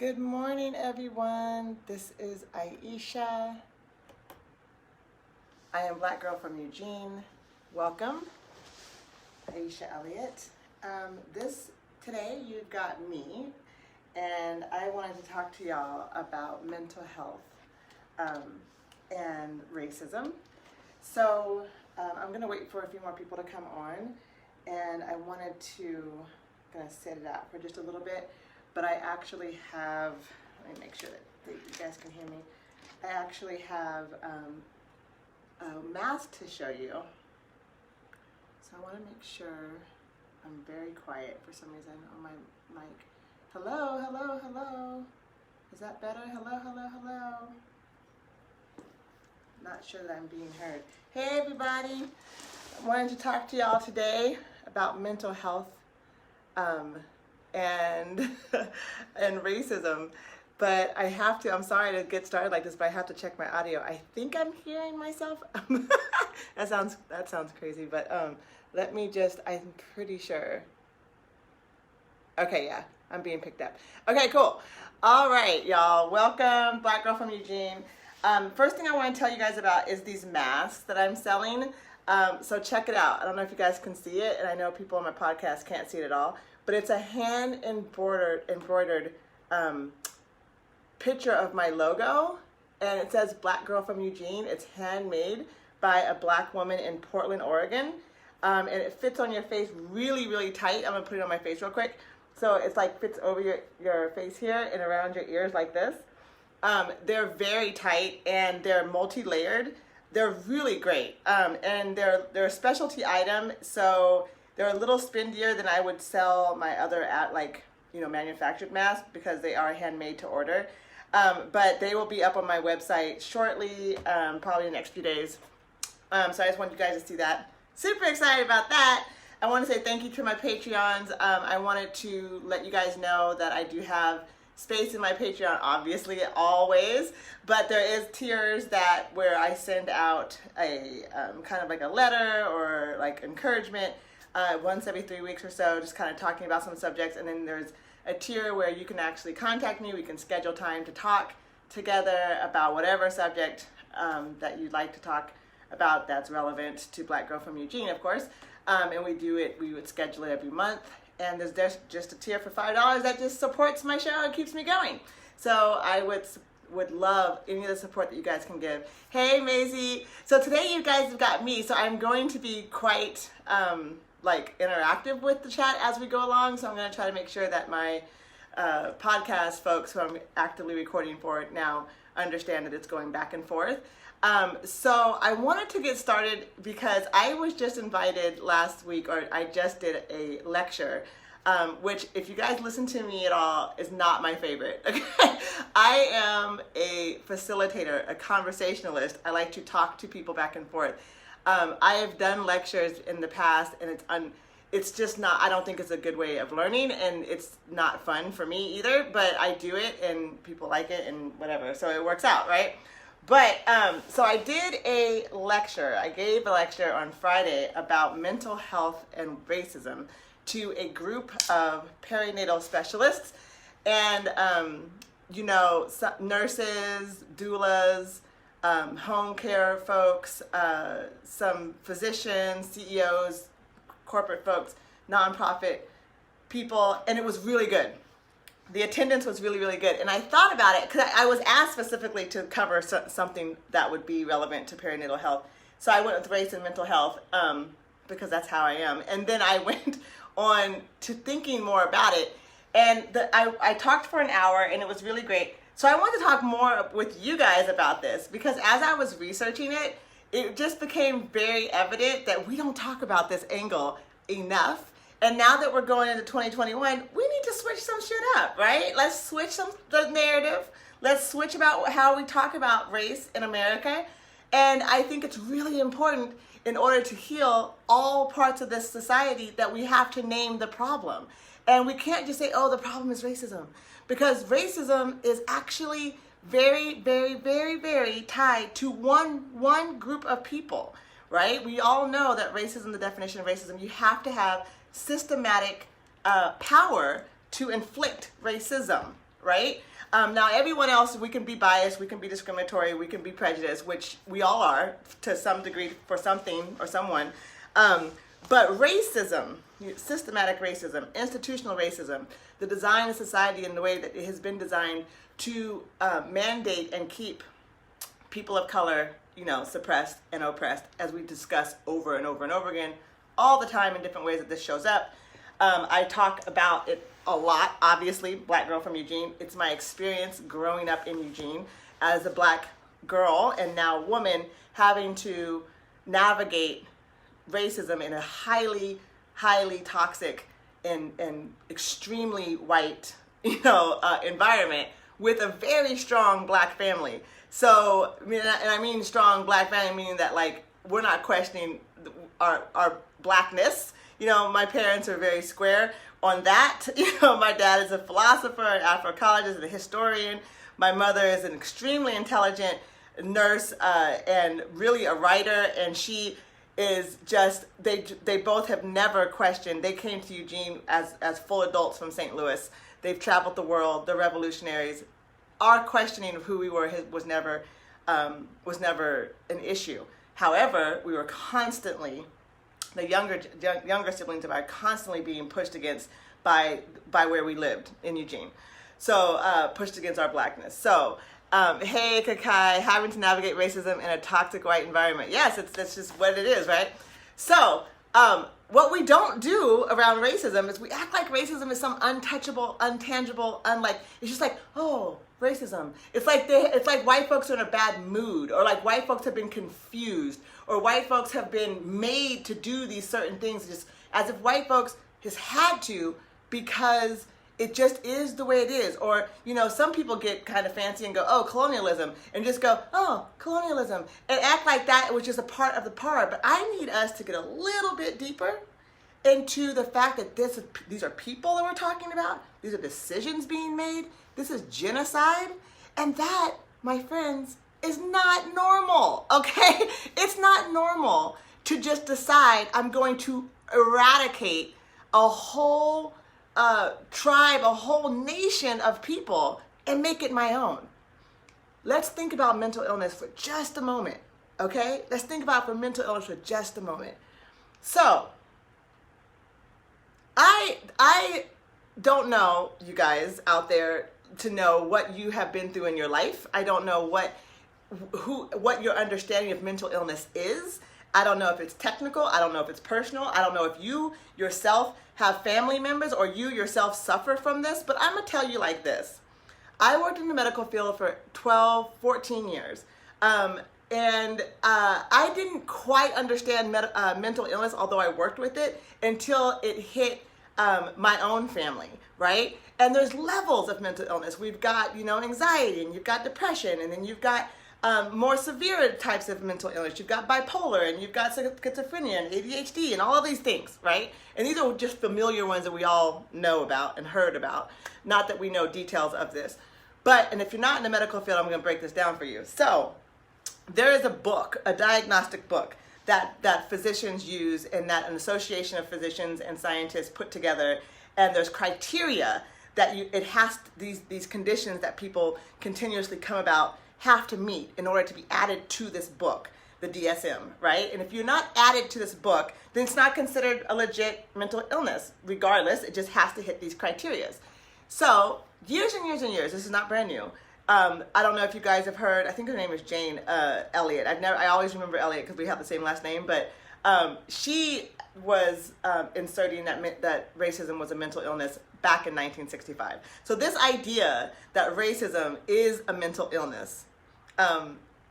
Good morning, everyone. This is Aisha. I am Black Girl from Eugene. Welcome, Aisha Elliott. Today you've got me, and I wanted to talk to y'all about mental health and racism. So I'm going to wait for a few more people to come on, and I wanted to set it out for just a little bit. But I actually have, let me make sure that you guys can hear me. I actually have a mask to show you. So I want to make sure I'm very quiet for some reason on my mic. Hello, hello, hello. Is that better? Hello, hello, hello. Not sure that I'm being heard. Hey everybody. I wanted to talk to y'all today about mental health and racism, but I have to, I'm sorry to get started like this, but I have to check my audio. I think I'm hearing myself. that sounds crazy, but let me just, I'm pretty sure. Okay, yeah, I'm being picked up. Okay, cool. All right, y'all, welcome, Black Girl from Eugene. First thing I want to tell you guys about is these masks that I'm selling. So check it out. I don't know if you guys can see it, and I know people on my podcast can't see it at all, but it's a hand embroidered picture of my logo, and it says Black Girl from Eugene. It's handmade by a Black woman in Portland, Oregon, and it fits on your face really, really tight. I'm gonna put it on my face real quick. So it's like fits over your face here and around your ears like this. They're very tight and they're multi-layered. They're really great, and they're a specialty item, so they're a little spendier than I would sell my other manufactured masks because they are handmade to order. But they will be up on my website shortly, probably in the next few days. So I just wanted you guys to see that. Super excited about that. I want to say thank you to my Patreons. I wanted to let you guys know that I do have space in my Patreon, obviously, always, but there is tiers where I send out a kind of like a letter or like encouragement once every 3 weeks or so, just kind of talking about some subjects. And then there's a tier where you can actually contact me. We can schedule time to talk together about whatever subject that you'd like to talk about that's relevant to Black Girl from Eugene, of course. And we would schedule it every month. And there's just a tier for $5 that just supports my show and keeps me going. So I would love any of the support that you guys can give. Hey, Maisie. So today you guys have got me, so I'm going to be quite interactive with the chat as we go along. So I'm going to try to make sure that my podcast folks who I'm actively recording for now understand that it's going back and forth. So I wanted to get started because I was just invited last week, or I just did a lecture, which if you guys listen to me at all is not my favorite. Okay? I am a facilitator, a conversationalist. I like to talk to people back and forth. I have done lectures in the past, and it's just not, I don't think it's a good way of learning, and it's not fun for me either, but I do it and people like it and whatever, so it works out, right? But, so I did a lecture. I gave a lecture on Friday about mental health and racism to a group of perinatal specialists and, nurses, doulas, home care folks, some physicians, CEOs, corporate folks, nonprofit people, and it was really good. The attendance was really, really good. And I thought about it because I was asked specifically to cover something that would be relevant to perinatal health. So I went with race and mental health because that's how I am. And then I went on to thinking more about it. And I talked for an hour and it was really great. So I want to talk more with you guys about this because as I was researching it, it just became very evident that we don't talk about this angle enough. And now that we're going into 2021, we need to switch some shit up, right? Let's switch the narrative. Let's switch about how we talk about race in America. And I think it's really important in order to heal all parts of this society that we have to name the problem. And we can't just say, oh, the problem is racism. Because racism is actually very, very, very, very tied to one group of people, right? We all know that racism, the definition of racism, you have to have systematic power to inflict racism, right? Now, everyone else, we can be biased, we can be discriminatory, we can be prejudiced, which we all are to some degree for something or someone. But racism, systematic racism, institutional racism, the design of society in the way that it has been designed to mandate and keep people of color, suppressed and oppressed, as we discuss over and over and over again, all the time in different ways that this shows up. I talk about it a lot, obviously, Black girl from Eugene. It's my experience growing up in Eugene as a Black girl and now woman, having to navigate racism in a highly, highly toxic and extremely white, environment with a very strong Black family. So, I mean strong Black family, meaning that, like, we're not questioning our Blackness. My parents are very square on that. My dad is a philosopher, an Afroecologist, and a historian. My mother is an extremely intelligent nurse and really a writer, and she is just, they both have never questioned. They came to Eugene as full adults from St. Louis. They've traveled the world. They're revolutionaries. Our questioning of who we were was never an issue. However, we were constantly, the younger siblings of ours, constantly being pushed against by where we lived in Eugene. So pushed against our Blackness. So hey, Kakai, having to navigate racism in a toxic white environment. Yes, that's just what it is, right? So what we don't do around racism is we act like racism is some untouchable, untangible, it's just like, oh, racism. It's like white folks are in a bad mood, or like white folks have been confused, or white folks have been made to do these certain things, just as if white folks has had to, because it just is the way it is. Or, some people get kind of fancy and go, oh, colonialism, and just go, oh, colonialism, and act like that it was just a part of the part. But I need us to get a little bit deeper into the fact that these are people that we're talking about. These are decisions being made. This is genocide. And that, my friends, is not normal, okay? It's not normal to just decide I'm going to eradicate a whole tribe, a whole nation of people and make it my own. Let's think about mental illness for just a moment, okay? Let's think about mental illness for just a moment. So, I don't know, you guys out there, to know what you have been through in your life. I don't know what your understanding of mental illness is. I don't know if it's technical. I don't know if it's personal. I don't know if you yourself have family members or you yourself suffer from this, but I'm going to tell you like this. I worked in the medical field for 12, 14 years. And I didn't quite understand mental illness, although I worked with it, until it hit my own family, right? And there's levels of mental illness. We've got, anxiety, and you've got depression, and then you've got more severe types of mental illness. You've got bipolar, and you've got schizophrenia and ADHD and all of these things, right? And these are just familiar ones that we all know about and heard about. Not that we know details of this. And if you're not in the medical field, I'm going to break this down for you. So there is a book, a diagnostic book, that physicians use, and that an association of physicians and scientists put together. And there's criteria that these conditions that people continuously come about have to meet in order to be added to this book, the DSM, right? And if you're not added to this book, then it's not considered a legit mental illness. Regardless, it just has to hit these criteria. So years and years and years, this is not brand new. I don't know if you guys have heard, I think her name is Jane Elliott. I always remember Elliott because we have the same last name, but she was inserting that racism was a mental illness back in 1965. So this idea that racism is a mental illness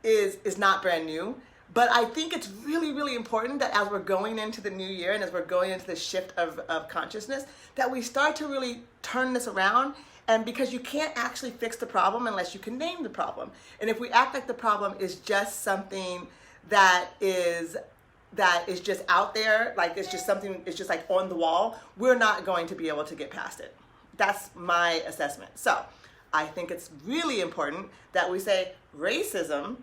is not brand new, but I think it's really, really important that as we're going into the new year and as we're going into the shift of consciousness, that we start to really turn this around. And because you can't actually fix the problem unless you can name the problem. And if we act like the problem is just something that is just out there, like it's just something, it's just like on the wall, we're not going to be able to get past it. That's my assessment. So I think it's really important that we say racism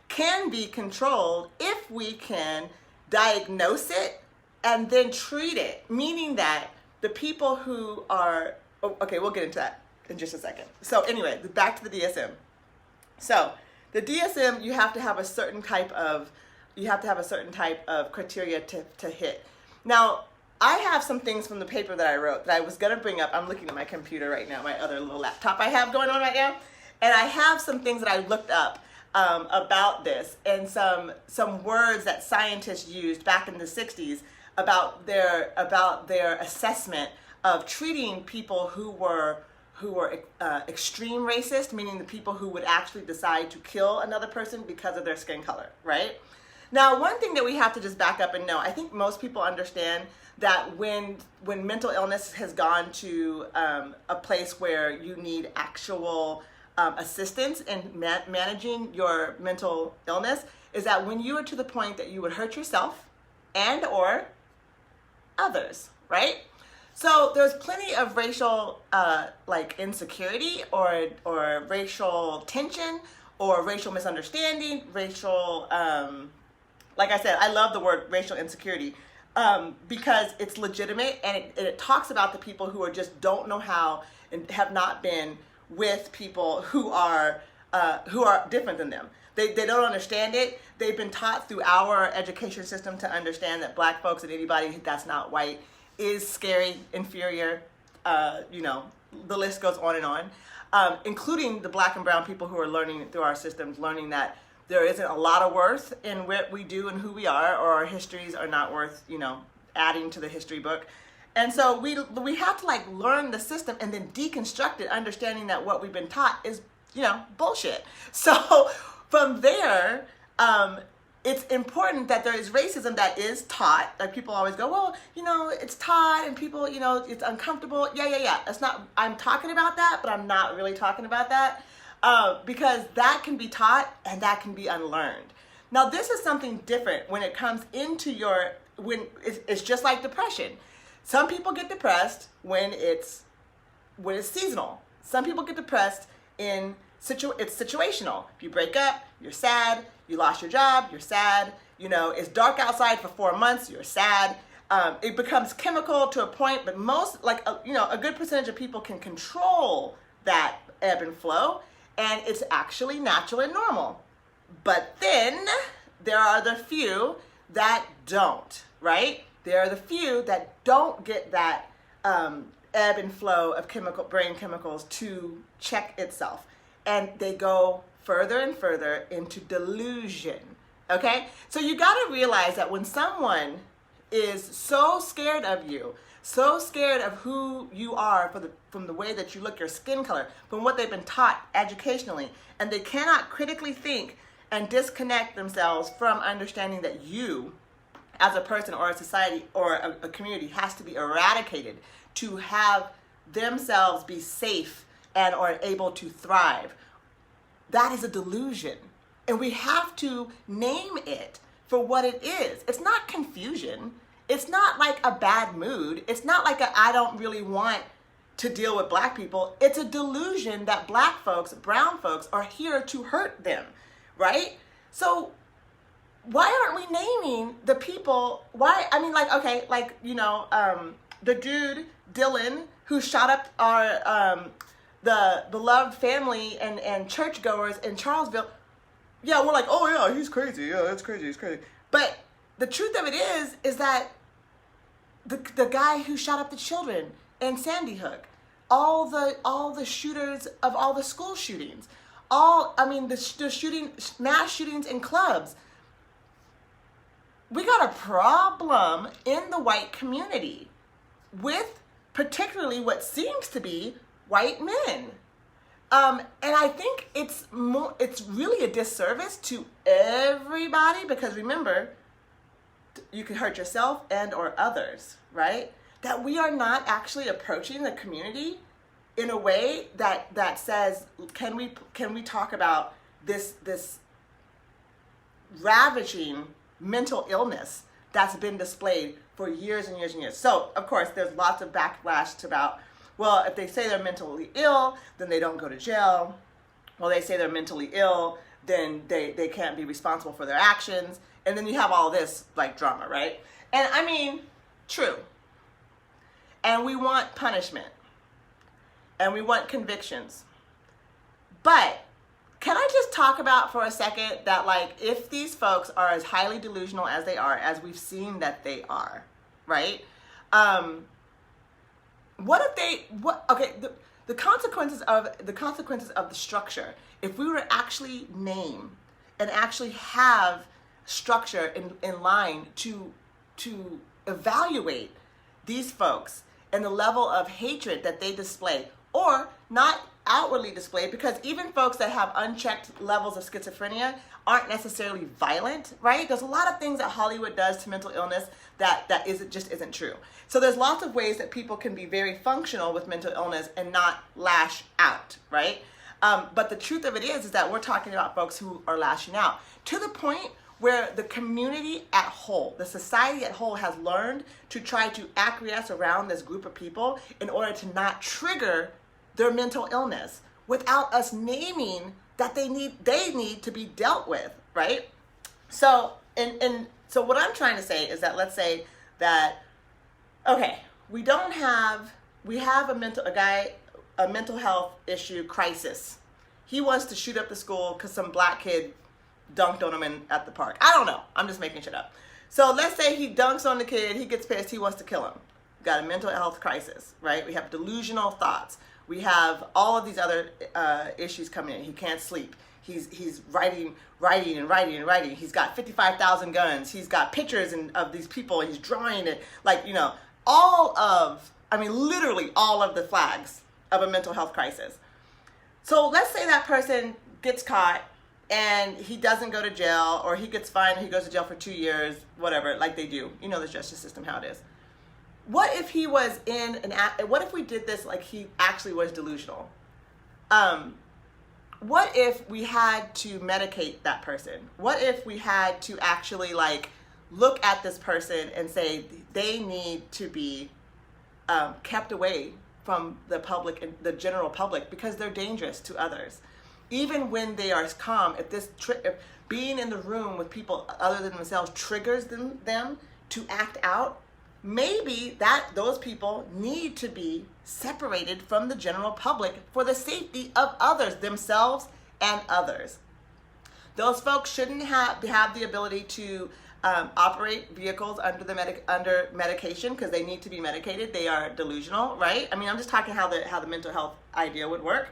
can be controlled if we can diagnose it and then treat it, meaning that the people who are, okay, we'll get into that. in just a second. So anyway, back to the DSM. So the DSM, you have to have a certain type of criteria to hit. Now, I have some things from the paper that I wrote that I was going to bring up. I'm looking at my computer right now, my other little laptop I have going on right now. And I have some things that I looked up about this, and some words that scientists used back in the 60s about their assessment of treating people who were extreme racist, meaning the people who would actually decide to kill another person because of their skin color, right? Now, one thing that we have to just back up and know, I think most people understand that when mental illness has gone to a place where you need actual assistance in managing your mental illness, is that when you are to the point that you would hurt yourself and or others, right? So there's plenty of racial insecurity or racial tension or racial misunderstanding, racial, like I said, I love the word racial insecurity because it's legitimate, and it talks about the people who just don't know how and have not been with people who are different than them. They don't understand it. They've been taught through our education system to understand that black folks and anybody that's not white is scary, inferior, the list goes on and on, including the black and brown people who are learning through our systems, learning that there isn't a lot of worth in what we do and who we are, or our histories are not worth, adding to the history book. And so we have to learn the system and then deconstruct it, understanding that what we've been taught is, bullshit. So from there, it's important that there is racism that is taught. Like people always go, well, it's taught and people, it's uncomfortable. Yeah. That's not, I'm talking about that, but I'm not really talking about that because that can be taught and that can be unlearned. Now, this is something different when it comes into when it's just like depression. Some people get depressed when it's seasonal. Some people get depressed it's situational. If you break up, you're sad. You lost your job, you're sad. It's dark outside for 4 months, you're sad. It becomes chemical to a point, but most, a good percentage of people can control that ebb and flow, and it's actually natural and normal. But then there are the few that don't, right? There are the few that don't get that ebb and flow of brain chemicals to check itself. And they go further and further into delusion, okay? So you gotta realize that when someone is so scared of you, so scared of who you are from the way that you look, your skin color, from what they've been taught educationally, and they cannot critically think and disconnect themselves from understanding that you, as a person or a society or a community, has to be eradicated to have themselves be safe and or able to thrive. That is a delusion. And we have to name it for what it is. It's not confusion. It's not like a bad mood. It's not like I don't really want to deal with black people. It's a delusion that black folks, brown folks are here to hurt them, right? So why aren't we naming the people? The dude, Dylan, who shot up our, the beloved family and churchgoers in Charlesville. Yeah, we're like, oh yeah, he's crazy. Yeah, that's crazy. He's crazy. But the truth of it is that the guy who shot up the children in Sandy Hook, all the shooters of all the school shootings, the mass shootings in clubs. We got a problem in the white community with particularly what seems to be white men. And I think it's really a disservice to everybody, because remember, you can hurt yourself and or others, right? That we are not actually approaching the community in a way that says, can we talk about this ravaging mental illness that's been displayed for years and years and years. So, of course, there's lots of backlash about, well, if they say they're mentally ill, then they don't go to jail. Well, they say they're mentally ill, then they can't be responsible for their actions. And then you have all this, drama, right? And, true. And we want punishment. and we want convictions. But can I just talk about for a second that, like, if these folks are as highly delusional as they are, as we've seen that they are, right? What if they, the consequences of the structure, if we were to actually name and actually have structure in line to evaluate these folks and the level of hatred that they display, or not outwardly displayed, because even folks that have unchecked levels of schizophrenia aren't necessarily violent, right? There's a lot of things that Hollywood does to mental illness that just isn't true. So there's lots of ways that people can be very functional with mental illness and not lash out, right? But the truth of it is that we're talking about folks who are lashing out to the point where the community at whole, the society at whole, has learned to try to acquiesce around this group of people in order to not trigger their mental illness without us naming that they need to be dealt with, right? So, so what I'm trying to say is that, let's say that, okay, we have a mental health issue crisis. He wants to shoot up the school because some black kid dunked on him at the park. I don't know. I'm just making shit up. So let's say he dunks on the kid, he gets pissed, he wants to kill him. Got a mental health crisis, right? We have delusional thoughts. We have all of these other issues coming in. He can't sleep. He's writing. He's got 55,000 guns. He's got pictures of these people. He's drawing it, like, literally all of the flags of a mental health crisis. So let's say that person gets caught and he doesn't go to jail, or he gets fined, he goes to jail for 2 years, whatever, like they do. You know the justice system, how it is. What if he was what if we did this like he actually was delusional? What if we had to medicate that person? What if we had to actually look at this person and say they need to be kept away from the public and the general public because they're dangerous to others? Even when they are calm, if being in the room with people other than themselves triggers them to act out, maybe those people need to be separated from the general public for the safety of others, themselves and others. Those folks shouldn't have the ability to operate vehicles under medication because they need to be medicated. They are delusional, right? I mean, I'm just talking how the mental health idea would work.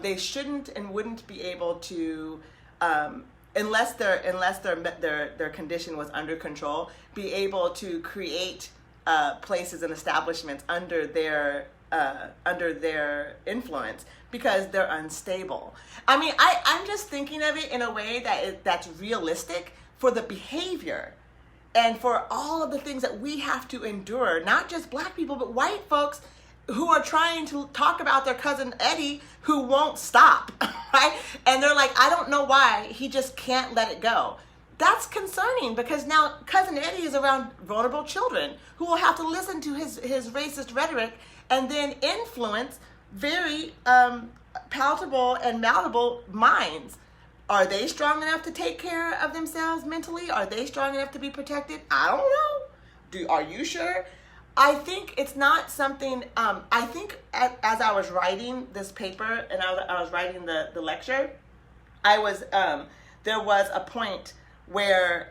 They shouldn't and wouldn't be able to, unless their condition was under control, be able to create places and establishments under their influence because they're unstable. I mean, I'm just thinking of it in a way that's realistic for the behavior and for all of the things that we have to endure, not just black people, but white folks who are trying to talk about their cousin Eddie who won't stop, right? And they're like, I don't know why, he just can't let it go. That's concerning because now cousin Eddie is around vulnerable children who will have to listen to his racist rhetoric and then influence very palatable and malleable minds. Are they strong enough to take care of themselves mentally? Are they strong enough to be protected? I don't know. Are you sure? I think it's not something, I think as I was writing this paper and I was writing the lecture, there was a point where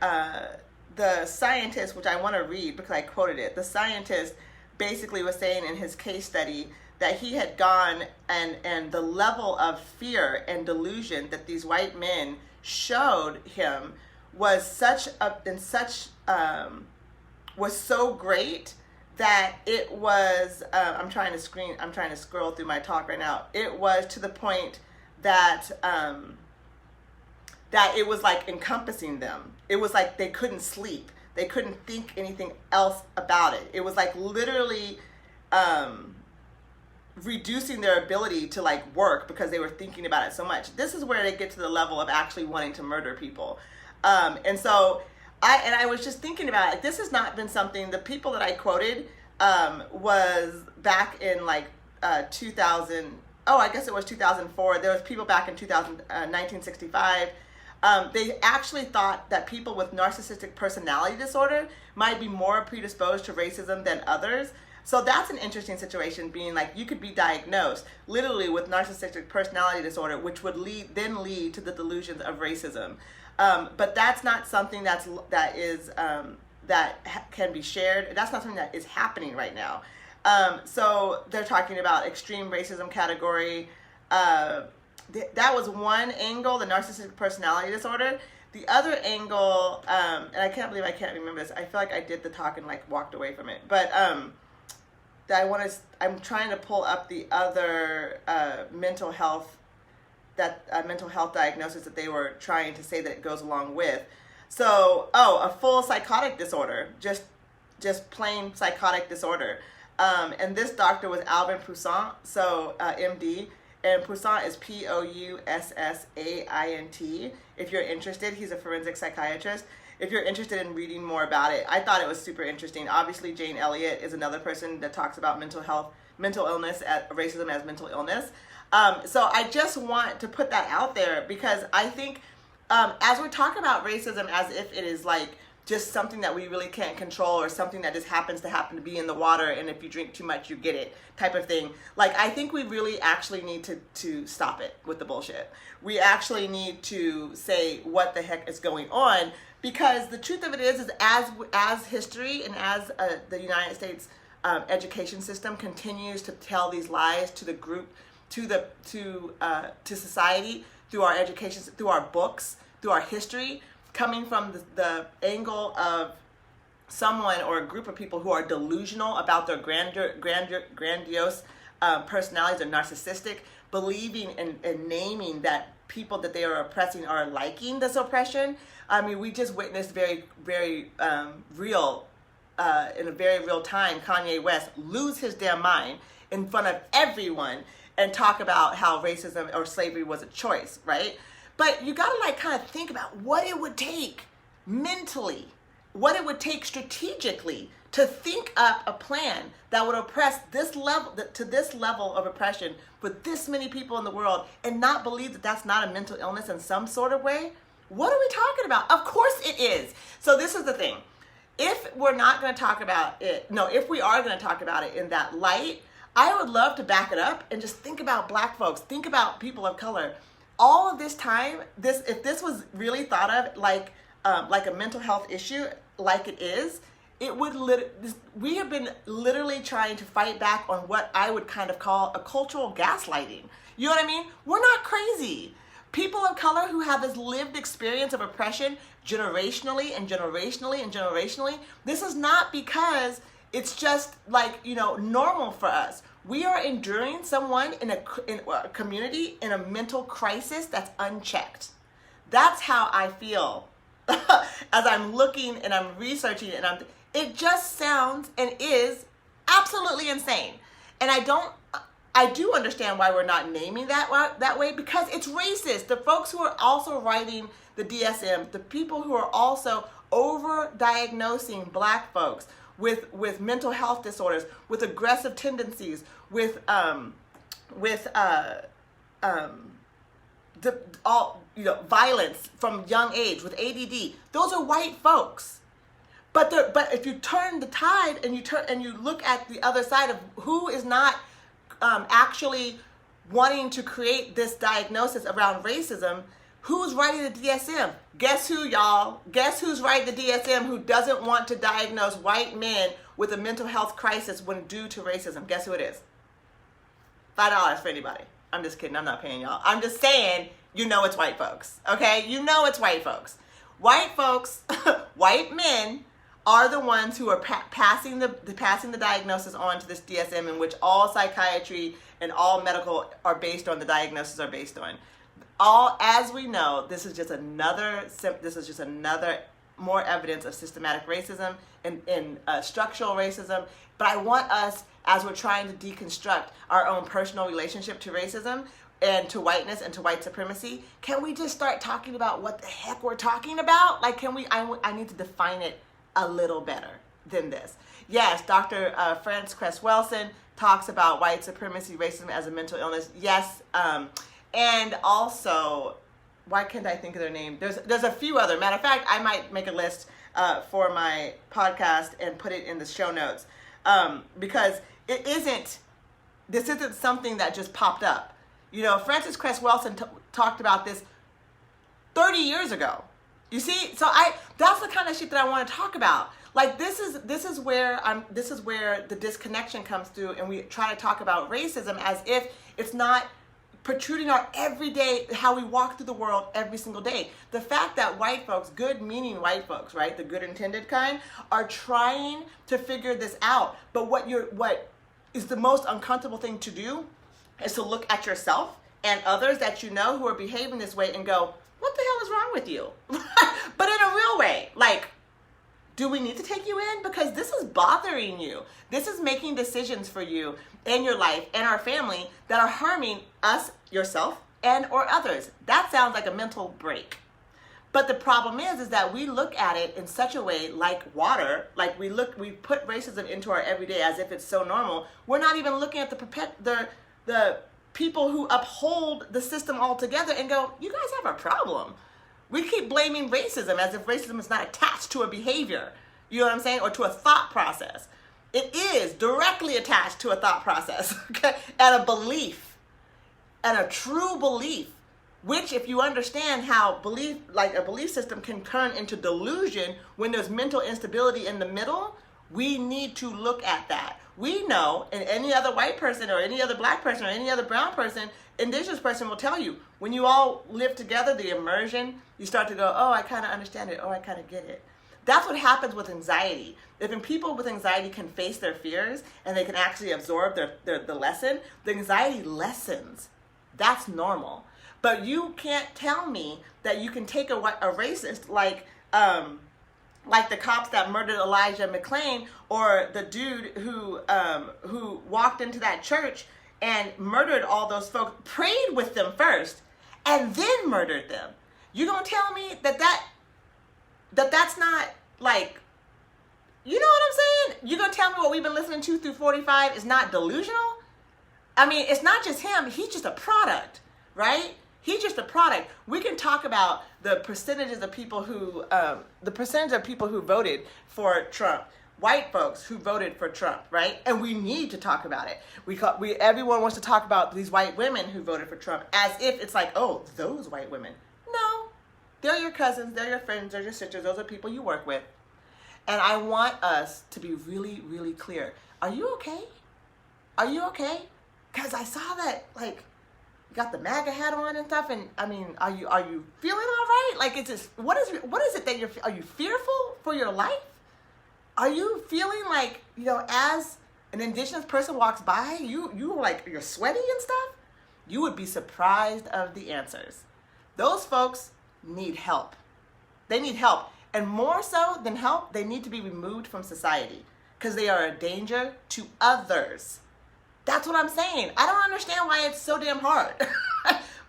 the scientist, which I want to read because I quoted it, the scientist basically was saying in his case study that he had gone and the level of fear and delusion that these white men showed him was was so great that it was, I'm trying to scroll through my talk right now. It was to the point that that it was like encompassing them. It was like they couldn't sleep. They couldn't think anything else about it. It was like literally reducing their ability to work because they were thinking about it so much. This is where they get to the level of actually wanting to murder people. And so I was just thinking about it. This has not been something, the people that I quoted was back in 2000, I guess it was 2004. There was people back in 1965. They actually thought that people with narcissistic personality disorder might be more predisposed to racism than others. So that's an interesting situation, being like you could be diagnosed literally with narcissistic personality disorder, which would then lead to the delusions of racism. But that's not something that can be shared. That's not something that is happening right now. So they're talking about extreme racism category. That was one angle, the narcissistic personality disorder. The other angle, and I can't believe I can't remember this. I feel like I did the talk and like walked away from it. But I'm trying to pull up the other mental health diagnosis that they were trying to say that it goes along with. So, a full psychotic disorder, just plain psychotic disorder. And this doctor was Alvin Poussaint, so MD. And Poussaint is Pousssaint. If you're interested, he's a forensic psychiatrist. If you're interested in reading more about it, I thought it was super interesting. Obviously, Jane Elliott is another person that talks about mental illness, racism as mental illness. So I just want to put that out there because I think as we're talking about racism as if it is like just something that we really can't control or something that just happen to be in the water, and if you drink too much you get it type of thing, like I think we really actually need to stop it with the bullshit. We actually need to say what the heck is going on, because the truth of it is as history and as the United States education system continues to tell these lies to the group, to society, through our education, through our books, through our history, coming from the angle of someone or a group of people who are delusional about their grandiose personalities, or narcissistic, believing and naming that people that they are oppressing are liking this oppression. I mean, we just witnessed very, very real, in a very real time, Kanye West lose his damn mind in front of everyone and talk about how racism or slavery was a choice, right? But you gotta like kind of think about what it would take mentally, what it would take strategically to think up a plan that would oppress this level, to this level of oppression for this many people in the world, and not believe that that's not a mental illness in some sort of way. What are we talking about? Of course it is. So this is the thing. If we're not going to talk about it, if we are going to talk about it in that light, I would love to back it up and just think about Black folks, think about people of color. All of this time, if this was really thought of like a mental health issue, like it is, we have been literally trying to fight back on what I would kind of call a cultural gaslighting. You know what I mean? We're not crazy. People of color who have this lived experience of oppression generationally and generationally and generationally, this is not because it's just like, normal for us. We are enduring someone in a community in a mental crisis that's unchecked. That's how I feel as I'm looking and I'm researching and it just sounds and is absolutely insane. And I do understand why we're not naming that way, because it's racist. The folks who are also writing the DSM, the people who are also over-diagnosing Black folks with mental health disorders, with aggressive tendencies, with violence from young age, with ADD. Those are white folks. But if you turn the tide and you look at the other side of who is not actually wanting to create this diagnosis around racism, who's writing the DSM? Guess who, y'all? Guess who's writing the DSM who doesn't want to diagnose white men with a mental health crisis when due to racism? Guess who it is? $5 for anybody. I'm just kidding. I'm not paying y'all. I'm just saying, it's white folks. Okay? It's white folks. White folks, white men are the ones who are passing the diagnosis on to this DSM, in which all psychiatry and all medical are based on, the diagnosis are based on. As we know, this is just another more evidence of systematic racism and structural racism. But I want us, as we're trying to deconstruct our own personal relationship to racism and to whiteness and to white supremacy, can we just start talking about what the heck we're talking about? Like, I need to define it a little better than this. Yes, Dr. Frances Cress Welsing talks about white supremacy, racism as a mental illness. Yes, and also, why can't I think of their name? There's a few other. Matter of fact, I might make a list for my podcast and put it in the show notes. because this isn't something that just popped up. You know, Frances Cress Welsing talked about this 30 years ago. You see, so that's the kind of shit that I want to talk about. Like this is where the disconnection comes through, and we try to talk about racism as if it's not protruding our everyday, how we walk through the world every single day. The fact that white folks, good meaning white folks, right, the good intended kind, are trying to figure this out. But what is the most uncomfortable thing to do is to look at yourself and others that you know who are behaving this way and go, what the hell is wrong with you? But in a real way, like, do we need to take you in? Because this is bothering you. This is making decisions for you and your life and our family that are harming us, yourself, and or others. That sounds like a mental break. But the problem is that we look at it in such a way like water, like we put racism into our everyday as if it's so normal. We're not even looking at the people who uphold the system altogether and go, you guys have a problem. We keep blaming racism as if racism is not attached to a behavior, you know what I'm saying, or to a thought process. It is directly attached to a thought process, okay, and a belief, and a true belief, which if you understand how belief, like a belief system can turn into delusion when there's mental instability in the middle, we need to look at that. We know, and any other white person or any other black person or any other brown person, indigenous person will tell you, when you all live together, the immersion, you start to go, oh, I kind of understand it. Oh, I kind of get it. That's what happens with anxiety. If people with anxiety can face their fears and they can actually absorb the lesson, the anxiety lessens. That's normal. But you can't tell me that you can take a racist like the cops that murdered Elijah McClain, or the dude who walked into that church and murdered all those folks, prayed with them first, and then murdered them. You gonna tell me that's not, like, you know what I'm saying? You gonna tell me what we've been listening to through 45 is not delusional? I mean, it's not just him. He's just a product, right? He's just a product. We can talk about the percentages of people who, voted for Trump, white folks who voted for Trump, right? And we need to talk about it. Everyone wants to talk about these white women who voted for Trump as if it's like, oh, those white women. No, they're your cousins, they're your friends, they're your sisters, those are people you work with. And I want us to be really, really clear. Are you okay? Are you okay? Because I saw that, like, you got the MAGA hat on and stuff, and I mean, are you feeling all right? Like, it's just, what is it that are you fearful for your life? Are you feeling like, you know, as an indigenous person walks by, you're sweaty and stuff? You would be surprised of the answers. Those folks need help. They need help. And more so than help, they need to be removed from society because they are a danger to others. That's what I'm saying. I don't understand why it's so damn hard.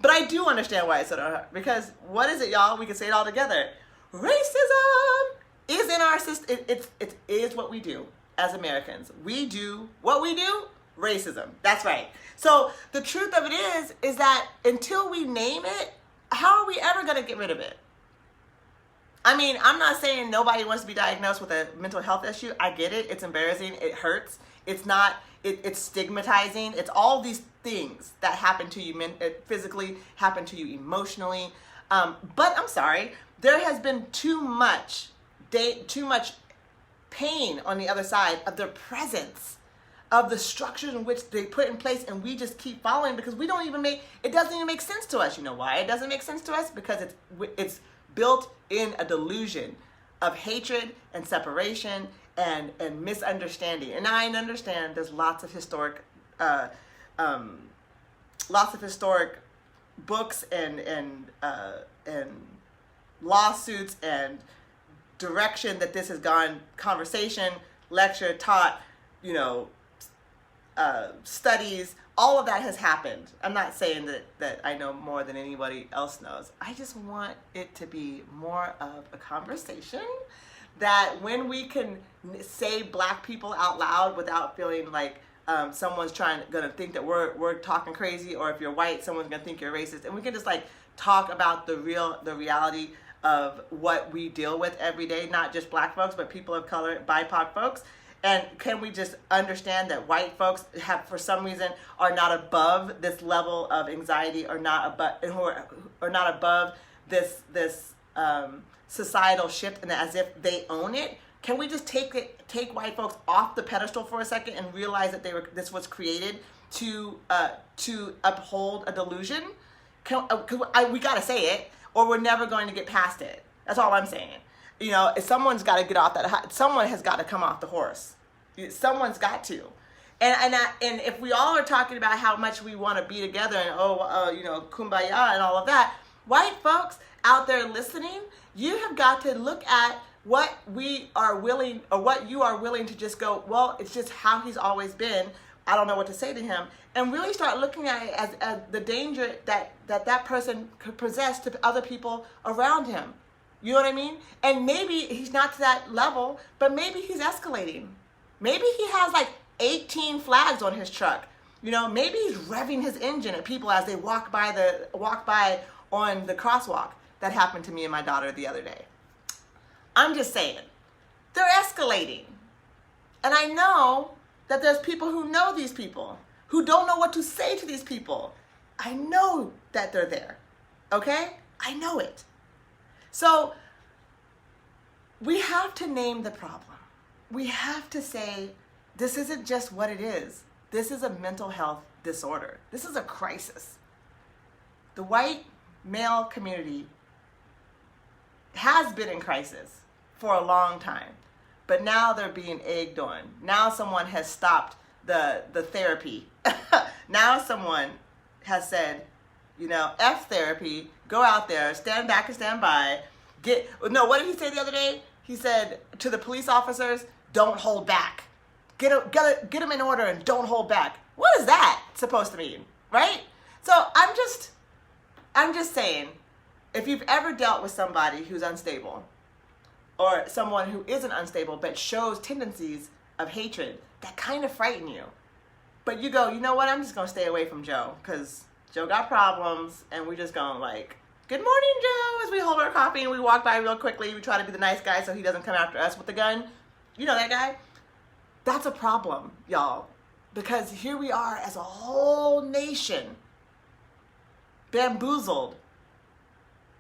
But I do understand why it's so damn hard. Because what is it, y'all? We can say it all together. Racism is in our system. It is what we do as Americans. We do what we do. Racism. That's right. So the truth of it is that until we name it, how are we ever going to get rid of it? I mean, I'm not saying nobody wants to be diagnosed with a mental health issue. I get it. It's embarrassing. It hurts. It's not, it's stigmatizing. It's all these things that happen to you physically, happen to you emotionally. But I'm sorry, there has been too much pain on the other side of their presence, of the structures in which they put in place, and we just keep following because it doesn't even make sense to us. You know why it doesn't make sense to us? Because it's built in a delusion of hatred and separation and misunderstanding. And I understand there's lots of historic books and lawsuits and direction that this has gone, conversation, lecture, taught, you know, studies, all of that has happened. I'm not saying that I know more than anybody else knows. I just want it to be more of a conversation that when we can say black people out loud without feeling like someone's gonna think that we're talking crazy, or if you're white, someone's gonna think you're racist, and we can just like talk about the reality of what we deal with every day, not just black folks, but people of color, BIPOC folks. And can we just understand that white folks have, for some reason, are not above this level of anxiety, or not above this societal shift, and as if they own it? Can we just take white folks off the pedestal for a second and realize that this was created to uphold a delusion? We got to say it, or we're never going to get past it. That's all I'm saying. You know, someone's got to get off that. Someone has got to come off the horse. Someone's got to. And if we all are talking about how much we want to be together and kumbaya and all of that, white folks out there listening, you have got to look at what we are willing, or what you are willing to just go, well, it's just how he's always been. I don't know what to say to him, and really start looking at it as the danger that person could possess to other people around him. You know what I mean? And maybe he's not to that level, but maybe he's escalating. Maybe he has like 18 flags on his truck. You know, maybe he's revving his engine at people as they walk by on the crosswalk. That happened to me and my daughter the other day. I'm just saying, they're escalating. And I know that there's people who know these people, who don't know what to say to these people. I know that they're there, okay? I know it. So we have to name the problem. We have to say, this isn't just what it is. This is a mental health disorder. This is a crisis. The white male community has been in crisis for a long time, but now they're being egged on. Now someone has stopped the therapy. Now someone has said, F therapy, go out there, stand back and stand by. What did he say the other day? He said to the police officers, don't hold back. Get them in order and don't hold back. What is that supposed to mean, right? So I'm just saying, if you've ever dealt with somebody who's unstable, or someone who isn't unstable but shows tendencies of hatred that kind of frighten you, but you go, you know what, I'm just going to stay away from Joe because Joe got problems, and we're just going like, good morning, Joe, as we hold our coffee and we walk by real quickly. We try to be the nice guy so he doesn't come after us with the gun. You know that guy? That's a problem, y'all, because here we are as a whole nation bamboozled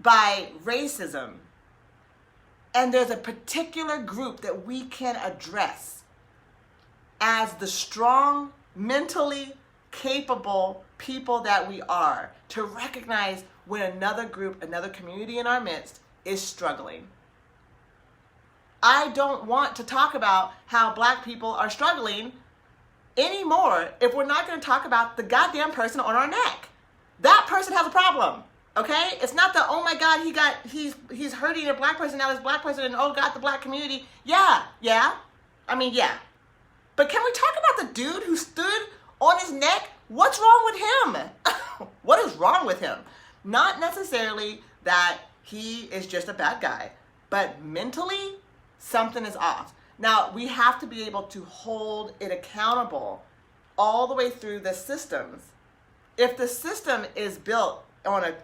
by racism. And there's a particular group that we can address as the strong, mentally capable people that we are, to recognize when another group, another community in our midst is struggling. I don't want to talk about how Black people are struggling anymore if we're not going to talk about the goddamn person on our neck. That person has a problem. Okay? It's not the, oh my God, he's hurting a Black person, now this Black person, and oh God, the Black community. Yeah. I mean, yeah. But can we talk about the dude who stood on his neck? What's wrong with him? What is wrong with him? Not necessarily that he is just a bad guy, but mentally, something is off. Now, we have to be able to hold it accountable all the way through the systems. If the system is built on an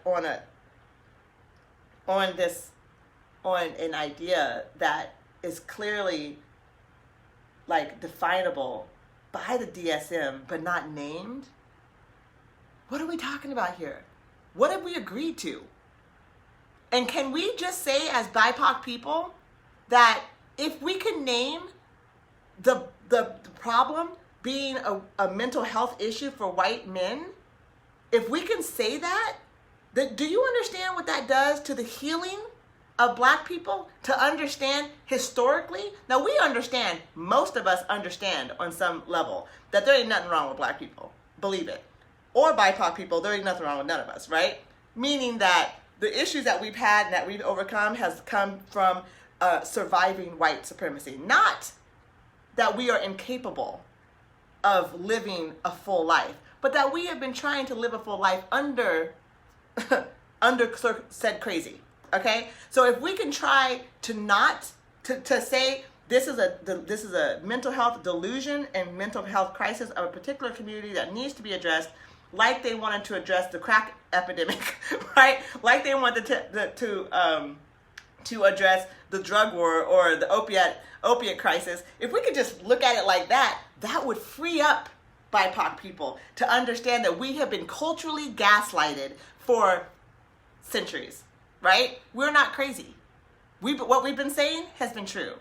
idea that is clearly like definable by the DSM but not named, what are we talking about here? What have we agreed to? And can we just say as BIPOC people that if we can name the problem being a mental health issue for white men, if we can say that, do you understand what that does to the healing of Black people? To understand historically, now we understand, most of us understand on some level that there ain't nothing wrong with Black people, believe it. Or BIPOC people, there ain't nothing wrong with none of us, right? Meaning that the issues that we've had and that we've overcome has come from surviving white supremacy. Not that we are incapable of living a full life, but that we have been trying to live a full life under said crazy. Okay, so if we can try to not to say this is a mental health delusion and mental health crisis of a particular community that needs to be addressed, like they wanted to address the crack epidemic, right? Like they wanted to address the drug war or the opiate crisis, if we could just look at it like that, that would free up BIPOC people to understand that we have been culturally gaslighted for centuries, right? We're not crazy. What we've been saying has been true.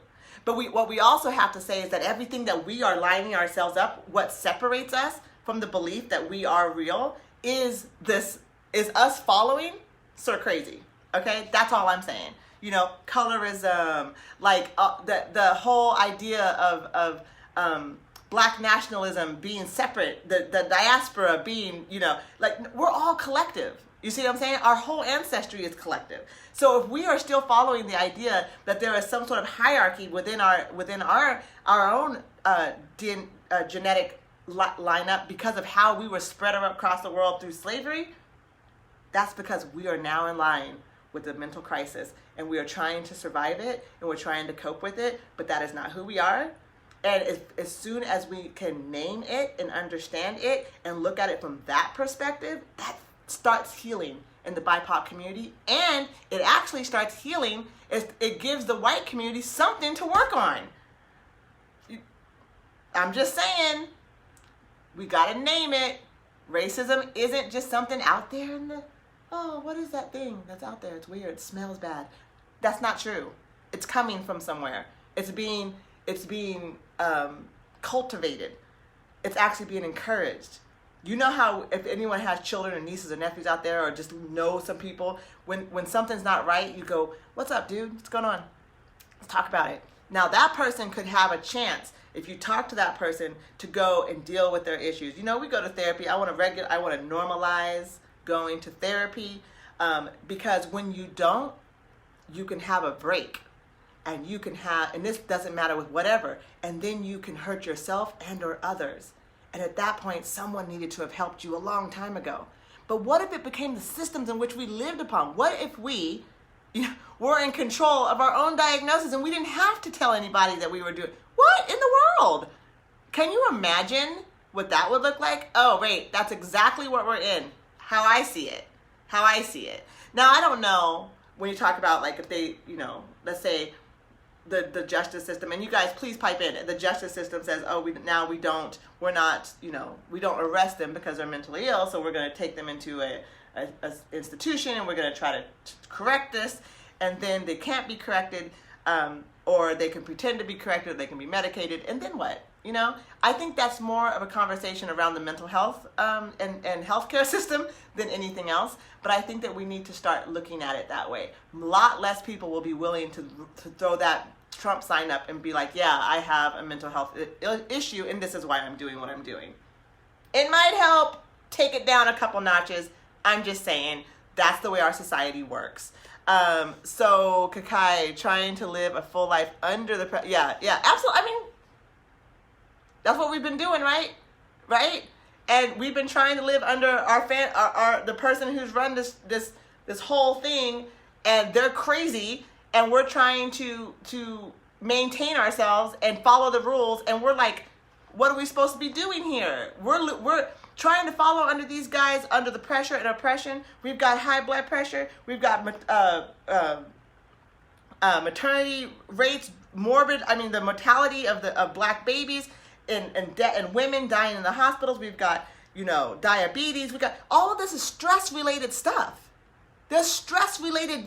But what we also have to say is that everything that we are lining ourselves up, what separates us from the belief that we are real, is us following Sir Crazy. Okay, that's all I'm saying. You know, colorism, like the whole idea of Black nationalism being separate, the diaspora being, you know, like we're all collective. You see what I'm saying? Our whole ancestry is collective. So if we are still following the idea that there is some sort of hierarchy within our own genetic lineup because of how we were spread across the world through slavery, that's because we are now in line with the mental crisis, and we are trying to survive it, and we're trying to cope with it, but that is not who we are. And as soon as we can name it and understand it and look at it from that perspective, that starts healing in the BIPOC community, and it actually starts healing. It gives the white community something to work on. I'm just saying, we gotta name it. Racism isn't just something out there in the, oh, what is that thing that's out there? It's weird, it smells bad. That's not true. It's coming from somewhere. It's being cultivated. It's actually being encouraged. You know how if anyone has children or nieces or nephews out there, or just know some people, when something's not right, you go, what's up, dude? What's going on? Let's talk about it. Now that person could have a chance, if you talk to that person, to go and deal with their issues. You know, we go to therapy. I want to normalize going to therapy, because when you don't, you can have a break, and you can have, and this doesn't matter with whatever, and then you can hurt yourself and or others. And at that point, someone needed to have helped you a long time ago. But what if it became the systems in which we lived upon? What if we were in control of our own diagnosis and we didn't have to tell anybody that we were doing? What in the world? Can you imagine what that would look like? Oh, wait, that's exactly what we're in. How I see it. Now, I don't know when you talk about, like, if they, let's say, the justice system, and you guys please pipe in. The justice system says, oh, we don't arrest them because they're mentally ill, so we're going to take them into a institution, and we're going to try to correct this, and then they can't be corrected, or they can pretend to be corrected, they can be medicated, and then what? I think that's more of a conversation around the mental health and healthcare system than anything else. But I think that we need to start looking at it that way. A lot less people will be willing to throw that Trump sign up and be like, yeah, I have a mental health issue, and this is why I'm doing what I'm doing. It might help take it down a couple notches. I'm just saying that's the way our society works. So Kakai, trying to live a full life under the yeah, absolutely. I mean, that's what we've been doing, right? And we've been trying to live under the person who's run this whole thing, and they're crazy, and we're trying to maintain ourselves and follow the rules, and we're like, what are we supposed to be doing here? We're trying to follow under these guys under the pressure and oppression. We've got high blood pressure. We've got maternity rates, the mortality of Black babies. And women dying in the hospitals. We've got, diabetes. We got all of this is stress-related stuff. There's stress-related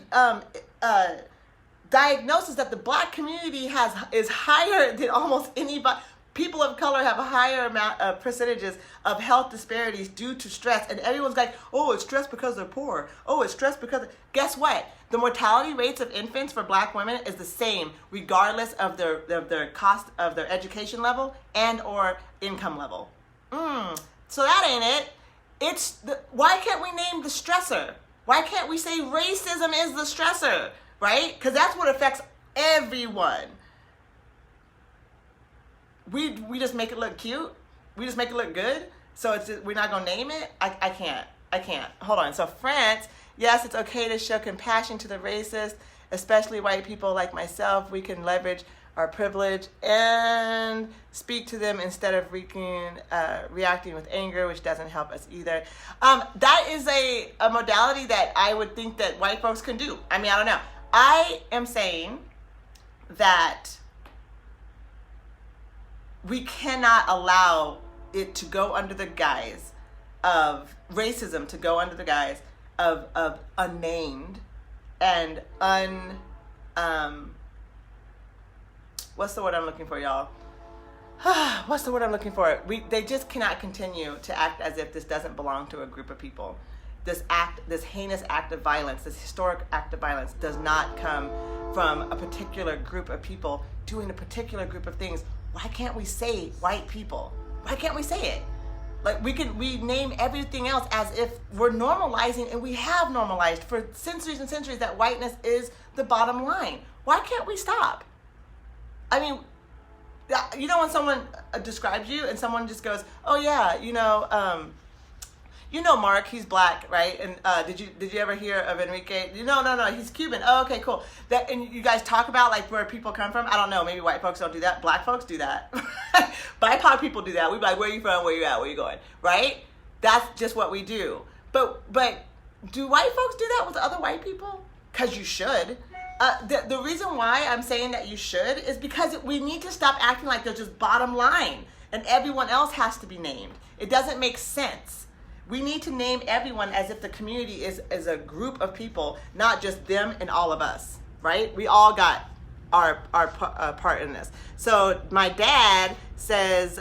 diagnosis that the Black community is higher than almost anybody. People of color have a higher amount of percentages of health disparities due to stress, and everyone's like, oh, it's stress because they're poor. Oh, it's stress because. Guess what? The mortality rates of infants for Black women is the same, regardless of their cost of their education level and or income level. So that ain't it. Why can't we name the stressor? Why can't we say racism is the stressor, right? Because that's what affects everyone. We just make it look cute. We just make it look good. So we're not gonna name it. I can't. Hold on. So France. Yes, it's okay to show compassion to the racist, especially white people like myself. We can leverage our privilege and speak to them instead of reacting with anger, which doesn't help us either. That is a modality that I would think that white folks can do. I mean, I don't know. I am saying that we cannot allow it to go under the guise of racism, to go under the guise of unnamed and what's the word I'm looking for, y'all? What's the word I'm looking for? They just cannot continue to act as if this doesn't belong to a group of people. This heinous act of violence, this historic act of violence does not come from a particular group of people doing a particular group of things. Why can't we say white people? Why can't we say it? Like we name everything else as if we're normalizing, and we have normalized for centuries and centuries that whiteness is the bottom line. Why can't we stop? I mean, you know when someone describes you and someone just goes, oh yeah, Mark, he's black, right? And did you ever hear of Enrique? No, he's Cuban. Oh, okay, cool. And you guys talk about like where people come from. I don't know. Maybe white folks don't do that. Black folks do that. BIPOC people do that. We be like, where are you from? Where you at? Where you going? Right? That's just what we do. But do white folks do that with other white people? Because you should. The reason why I'm saying that you should is because we need to stop acting like they're just bottom line and everyone else has to be named. It doesn't make sense. We need to name everyone as if the community is a group of people, not just them and all of us, right? We all got our part in this. So my dad says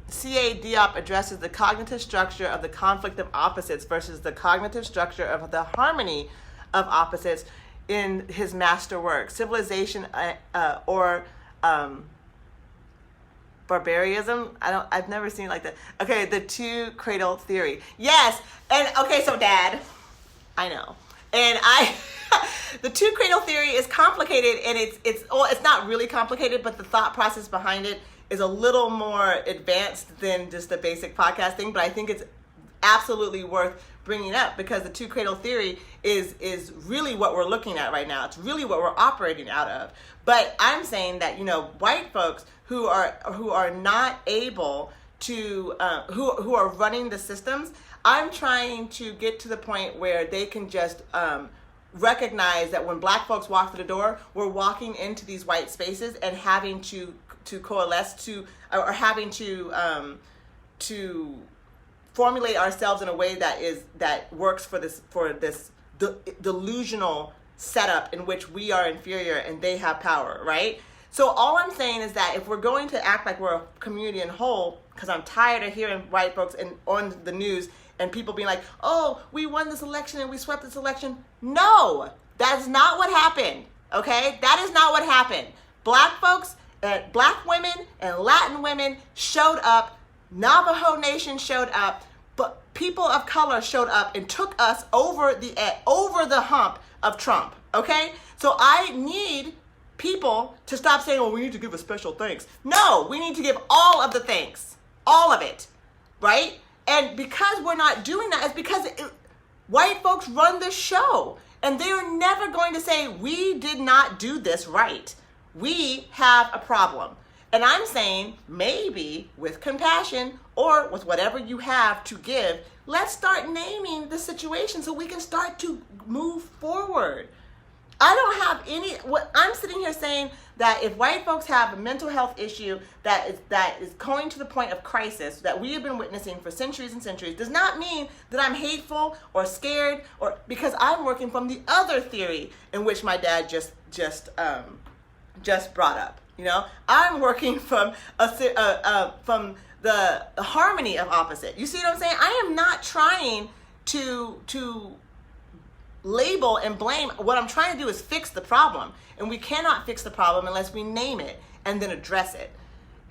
C.A. Diop addresses the cognitive structure of the conflict of opposites versus the cognitive structure of the harmony of opposites in his masterwork, Civilization or Barbarism. I've never seen it like that. Okay, the two cradle theory. Yes, and okay, so Dad, I know, and the two cradle theory is complicated, and it's not really complicated, but the thought process behind it is a little more advanced than just the basic podcast thing. But I think it's absolutely worth bringing up because the two cradle theory is really what we're looking at right now. It's really what we're operating out of. But I'm saying that white folks who are not able to who are running the systems, I'm trying to get to the point where they can just recognize that when black folks walk through the door, we're walking into these white spaces and having to coalesce to or having to formulate ourselves in a way that works for this delusional setup in which we are inferior and they have power, right? So all I'm saying is that if we're going to act like we're a community in whole, because I'm tired of hearing white folks on the news and people being like, oh, we won this election and we swept this election. No, that's not what happened, okay? That is not what happened. Black folks, black women and Latin women showed up. Navajo Nation showed up. But people of color showed up and took us over the hump of Trump, okay? So I need people to stop saying, well, we need to give a special thanks. No, we need to give all of the thanks, all of it, right? And because we're not doing that, it's because white folks run this show, and they're never going to say, we did not do this right. We have a problem. And I'm saying maybe with compassion or with whatever you have to give, let's start naming the situation so we can start to move forward. I don't have what I'm sitting here saying that if white folks have a mental health issue that is going to the point of crisis that we have been witnessing for centuries and centuries does not mean that I'm hateful or scared or because I'm working from the other theory in which my dad just brought up. I'm working from from the harmony of opposite. You see what I'm saying? I am not trying to label and blame. What I'm trying to do is fix the problem, and we cannot fix the problem unless we name it and then address it.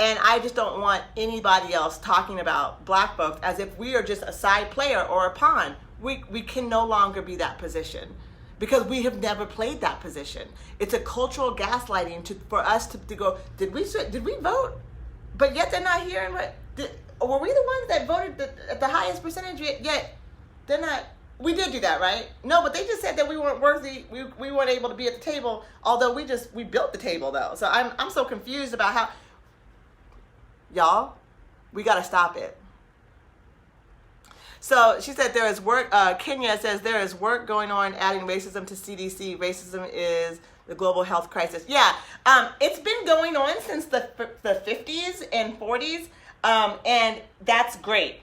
And I just don't want anybody else talking about black folks as if we are just a side player or a pawn. We can no longer be that position. Because we have never played that position. It's a cultural gaslighting for us to go, did we vote? But yet they're not here. Were we the ones that voted at the highest percentage? Yet they're not. We did do that, right? No, but they just said that we weren't worthy. We weren't able to be at the table. Although we built the table though. So I'm so confused about how. Y'all, we got to stop it. So she said there is work, Kenya says there is work going on adding racism to CDC. Racism is The global health crisis. Yeah, it's been going on since the 50s and 40s, and that's great.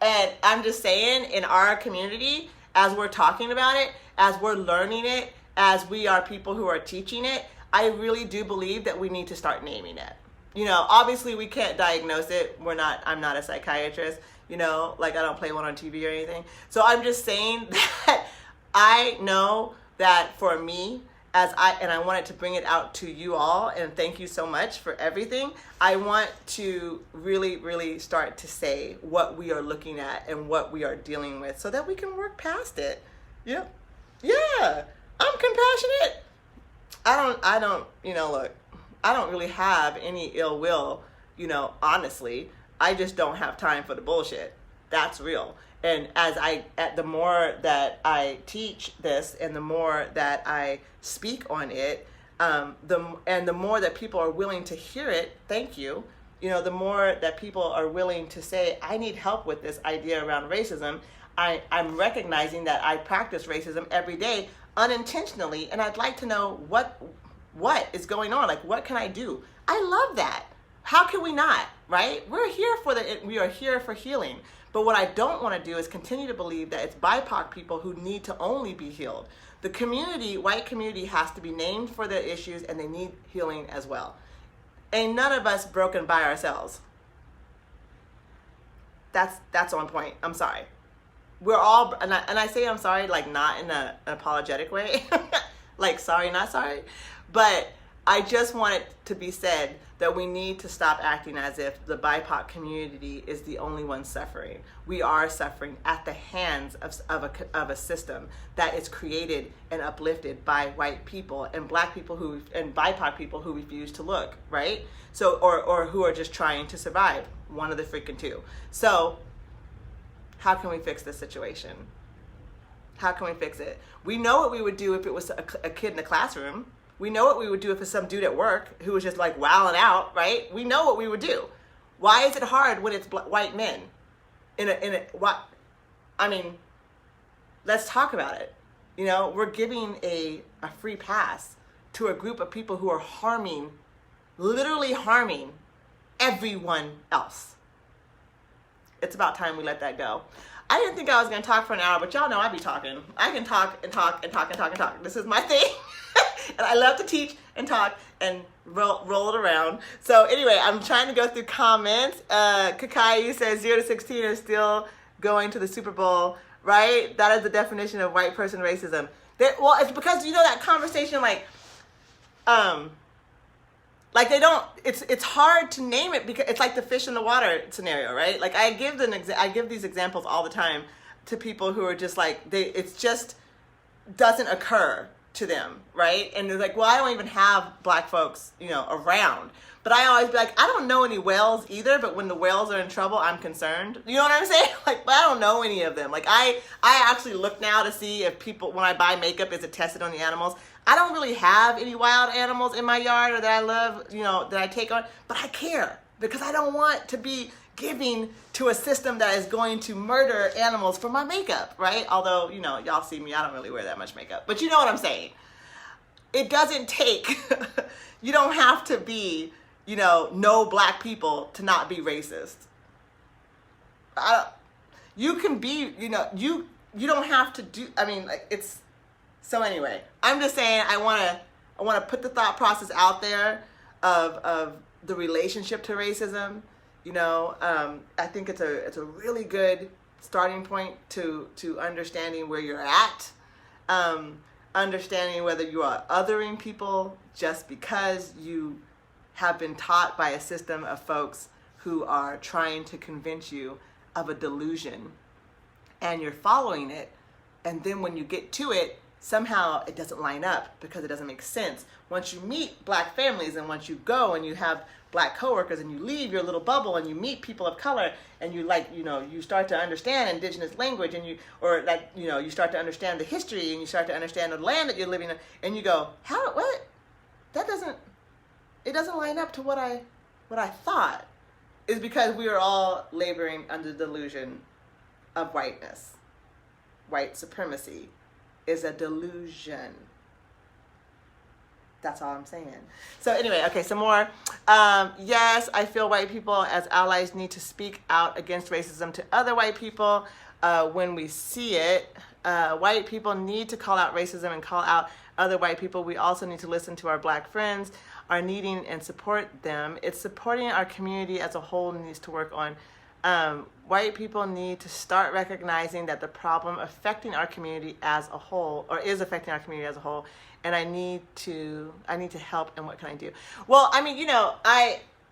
And I'm just saying, in our community, as we're talking about it, as we're learning it, as we are people who are teaching it, I really do believe that we need to start naming it. You know, obviously we can't diagnose it. I'm not a psychiatrist, you know, like I don't play one on TV or anything. So I'm just saying that I know that for me, and I wanted to bring it out to you all, and thank you so much for everything. I want to really, really start to say what we are looking at and what we are dealing with so that we can work past it. Yep. Yeah. I'm compassionate. I don't, you know, look, I don't really have any ill will, you know, honestly. I just don't have time for the bullshit. That's real. And the more that I teach this and the more that I speak on it, the more that people are willing to hear it, thank you, you know, the more that people are willing to say, I need help with this idea around racism. I'm recognizing that I practice racism every day unintentionally, and I'd like to know what is going on. Like, what can I do? I love that. How can we not, right? We are here for healing. But what I don't want to do is continue to believe that it's BIPOC people who need to only be healed. The community, white community, has to be named for their issues, and they need healing as well. Ain't none of us broken by ourselves. That's on point. I'm sorry. We're all, and I say I'm sorry, like not in an apologetic way, like sorry, not sorry, but I just want it to be said that we need to stop acting as if the BIPOC community is the only one suffering. We are suffering at the hands of a system that is created and uplifted by white people and black people and BIPOC people who refuse to look, right? So, or who are just trying to survive, one of the freaking two. So, how can we fix this situation? How can we fix it? We know what we would do if it was a kid in a classroom. We know what we would do if it's some dude at work who was just like wilding out, right? We know what we would do. Why is it hard when it's white men? Let's talk about it. You know, we're giving a free pass to a group of people who are literally harming everyone else. It's about time we let that go. I didn't think I was going to talk for an hour, but y'all know I be talking. I can talk and talk and talk and talk and talk. This is my thing. And I love to teach and talk and roll it around. So anyway, I'm trying to go through comments. Kakai says 0 to 16 are still going to the Super Bowl, right? That is the definition of white person racism. Well, it's because, you know, that conversation, like they don't, it's hard to name it because it's like the fish in the water scenario, right? Like I give these examples all the time to people who are just like, it just doesn't occur to them, right? And they're like, well, I don't even have black folks, you know, around. But I always be like, I don't know any whales either, but when the whales are in trouble, I'm concerned. You know what I'm saying? Like, but I don't know any of them. Like I actually look now to see if people, when I buy makeup, is it tested on the animals? I don't really have any wild animals in my yard or that I love, you know, that I take on, but I care because I don't want to be giving to a system that is going to murder animals for my makeup, right? Although, you know, y'all see me, I don't really wear that much makeup, but you know what I'm saying. It doesn't take, you don't have to be, you know, no black people to not be racist. You can be, you know, you don't have to do, I mean, like it's, so anyway, I'm just saying I want to put the thought process out there of the relationship to racism. You know, I think it's a really good starting point to understanding where you're at, understanding whether you are othering people just because you have been taught by a system of folks who are trying to convince you of a delusion, and you're following it, and then when you get to it, somehow it doesn't line up because it doesn't make sense. Once you meet black families and once you go and you have black coworkers and you leave your little bubble and you meet people of color and you you start to understand indigenous language and you start to understand the history and you start to understand the land that you're living in and you go, what? It doesn't line up to what I thought, is because we are all laboring under the delusion of whiteness. White supremacy is a delusion. That's all I'm saying. So anyway, okay, some more. Yes, I feel white people as allies need to speak out against racism to other white people when we see it. White people need to call out racism and call out other white people. We also need to listen to our black friends, are needing and support them. It's supporting our community as a whole needs to work on. White people need to start recognizing that the problem affecting our community as a whole, or is affecting our community as a whole, and I need to help, and what can I do? Well, I mean,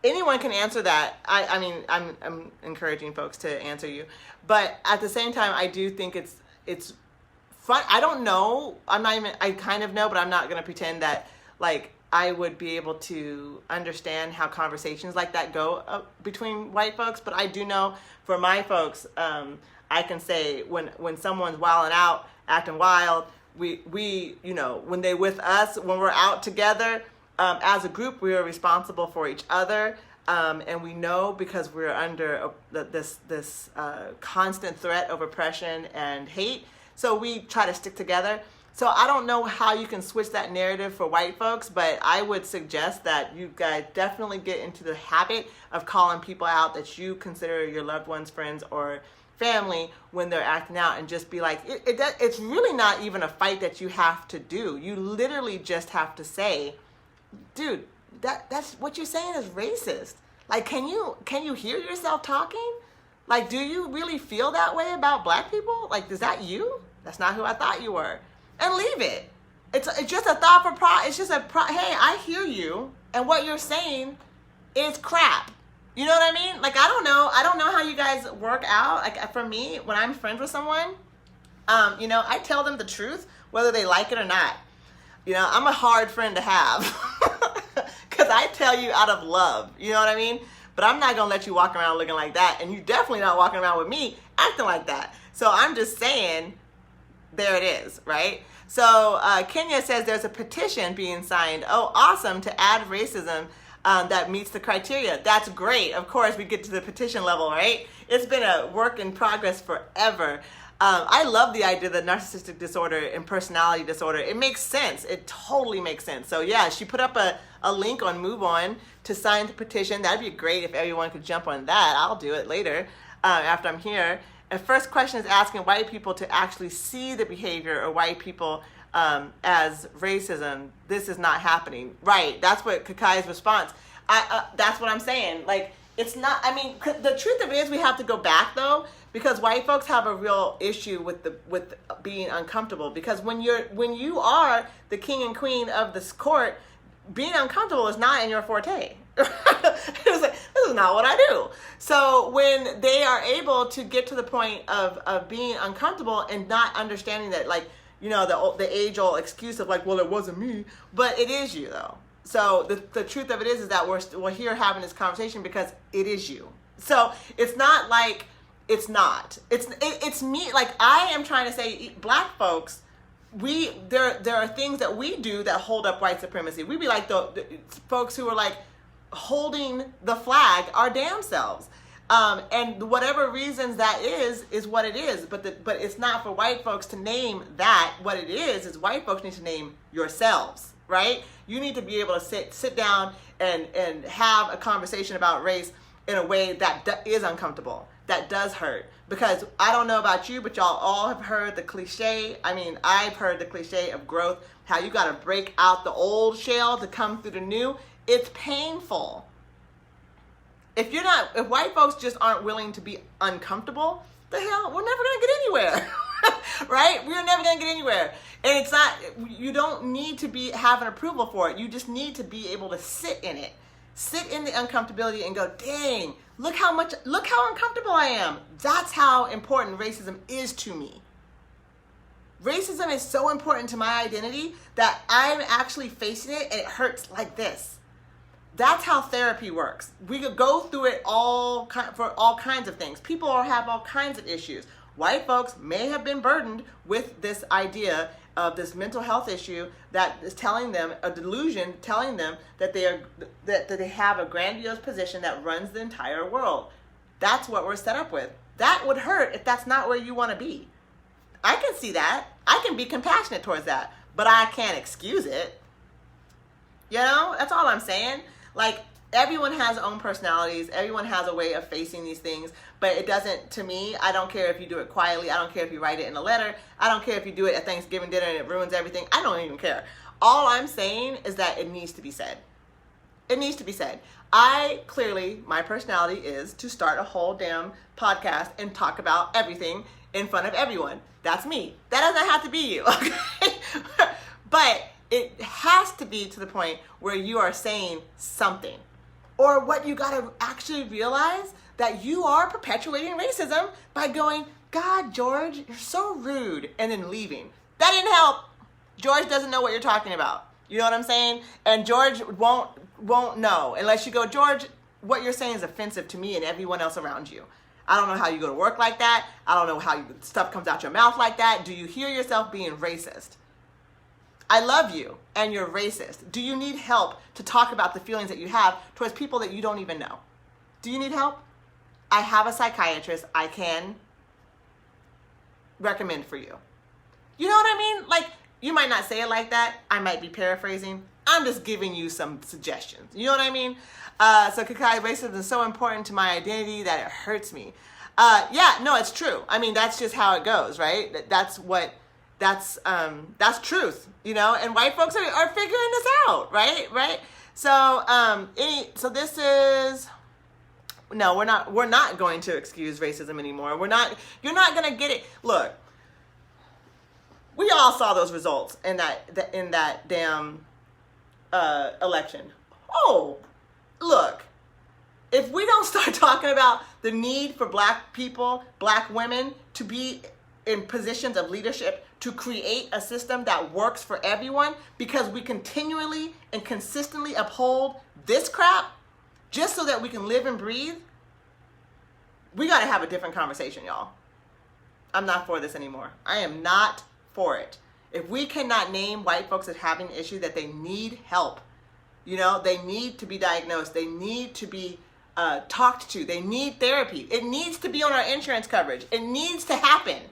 anyone can answer that. I mean, I'm encouraging folks to answer you, but at the same time, I do think it's fun. I don't know. I kind of know, but I'm not going to pretend that like I would be able to understand how conversations like that go between white folks. But I do know for my folks, I can say when someone's wilding out, acting wild, we when they're with us, when we're out together as a group, we are responsible for each other. And we know because we're under this constant threat of oppression and hate. So we try to stick together. So I don't know how you can switch that narrative for white folks, but I would suggest that you guys definitely get into the habit of calling people out that you consider your loved ones, friends, or family when they're acting out, and just be like, it's really not even a fight that you have to do. You literally just have to say, dude, that's what you're saying is racist. Like, can you hear yourself talking? Like, do you really feel that way about black people? Like, is that you? That's not who I thought you were. And leave it. It's just a thought for it's just hey, I hear you, and what you're saying is crap. You know what I mean? Like, I don't know how you guys work out. Like, for me, when I'm friends with someone, I tell them the truth, whether they like it or not. I'm a hard friend to have because I tell you out of love. You know what I mean? But I'm not going to let you walk around looking like that. And you definitely not walking around with me acting like that. So I'm just saying, there it is, right? So Kenya says there's a petition being signed. Oh, awesome, to add racism that meets the criteria. That's great. Of course, we get to the petition level, right? It's been a work in progress forever. I love the idea of the narcissistic disorder and personality disorder. It makes sense. It totally makes sense. So yeah, she put up a link on Move On to sign the petition. That'd be great if everyone could jump on that. I'll do it later after I'm here. And first question is asking white people to actually see the behavior of white people as racism. This is not happening. Right. That's what Kakai's response. That's what I'm saying. Like, it's not, the truth of it is we have to go back though, because white folks have a real issue with being uncomfortable, because when you are the king and queen of this court, being uncomfortable is not in your forte. It's like, this is not what I do. So when they are able to get to the point of being uncomfortable and not understanding that, like, the age-old excuse of like, well, it wasn't me, but it is you though. So the truth of it is that we're here having this conversation because it is you. So it's not like it's not. It's me. Like, I am trying to say, black folks, there are things that we do that hold up white supremacy. We be like the folks who are like holding the flag our damn selves. And whatever reasons that is what it is. But it's not for white folks to name that. What it is white folks need to name yourselves, right? You need to be able to sit down and have a conversation about race in a way that is uncomfortable, that does hurt. Because I don't know about you, but y'all all have heard the cliche. I've heard the cliche of growth, how you got to break out the old shell to come through the new. It's painful. If white folks just aren't willing to be uncomfortable, the hell, we're never going to get anywhere. Right? We're never going to get anywhere. And it's not, you don't need to have an approval for it. You just need to be able to sit in it. Sit in the uncomfortability and go, dang, look how uncomfortable I am. That's how important racism is to me. Racism is so important to my identity that I'm actually facing it and it hurts like this. That's how therapy works. We could go through it for all kinds of things. People have all kinds of issues. White folks may have been burdened with this idea of this mental health issue that is telling them, a delusion telling them that they have a grandiose position that runs the entire world. That's what we're set up with. That would hurt if that's not where you want to be. I can see that. I can be compassionate towards that, but I can't excuse it. You know, that's all I'm saying. Like, everyone has their own personalities. Everyone has a way of facing these things. But it doesn't, to me, I don't care if you do it quietly. I don't care if you write it in a letter. I don't care if you do it at Thanksgiving dinner and it ruins everything. I don't even care. All I'm saying is that it needs to be said. It needs to be said. My personality is to start a whole damn podcast and talk about everything in front of everyone. That's me. That doesn't have to be you, okay? But it has to be to the point where you are saying something. Or what you gotta actually realize, that you are perpetuating racism by going, God, George, you're so rude, and then leaving. That didn't help. George doesn't know what you're talking about. You know what I'm saying? And George won't know unless you go, George, what you're saying is offensive to me and everyone else around you. I don't know how you go to work like that. I don't know how stuff comes out your mouth like that. Do you hear yourself being racist? I love you and you're racist. Do you need help to talk about the feelings that you have towards people that you don't even know? Do you need help? I have a psychiatrist I can recommend for you. You know what I mean? Like, you might not say it like that. I might be paraphrasing. I'm just giving you some suggestions. You know what I mean? So Kakai, racism is so important to my identity that it hurts me. Yeah, no, it's true. I mean, that's just how it goes, right? That's truth, you know? And white folks are figuring this out, right? So this is, no, we're not going to excuse racism anymore. You're not going to get it. Look, we all saw those results in that damn election. Oh, look, if we don't start talking about the need for black people, black women to be in positions of leadership, to create a system that works for everyone, because we continually and consistently uphold this crap just so that we can live and breathe, we got to have a different conversation, y'all. I'm not for this anymore. I am not for it. If we cannot name white folks as having an issue that they need help, you know, they need to be diagnosed, they need to be talked to, they need therapy. It needs to be on our insurance coverage. It needs to happen.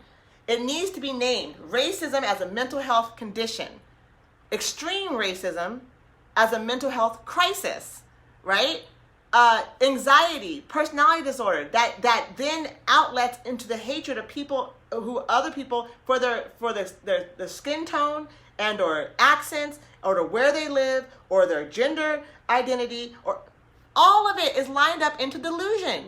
It needs to be named. Racism as a mental health condition. Extreme racism as a mental health crisis, right? Anxiety, personality disorder, that then outlets into the hatred of other people for their skin tone and or accents or to where they live or their gender identity, or all of it is lined up into delusion.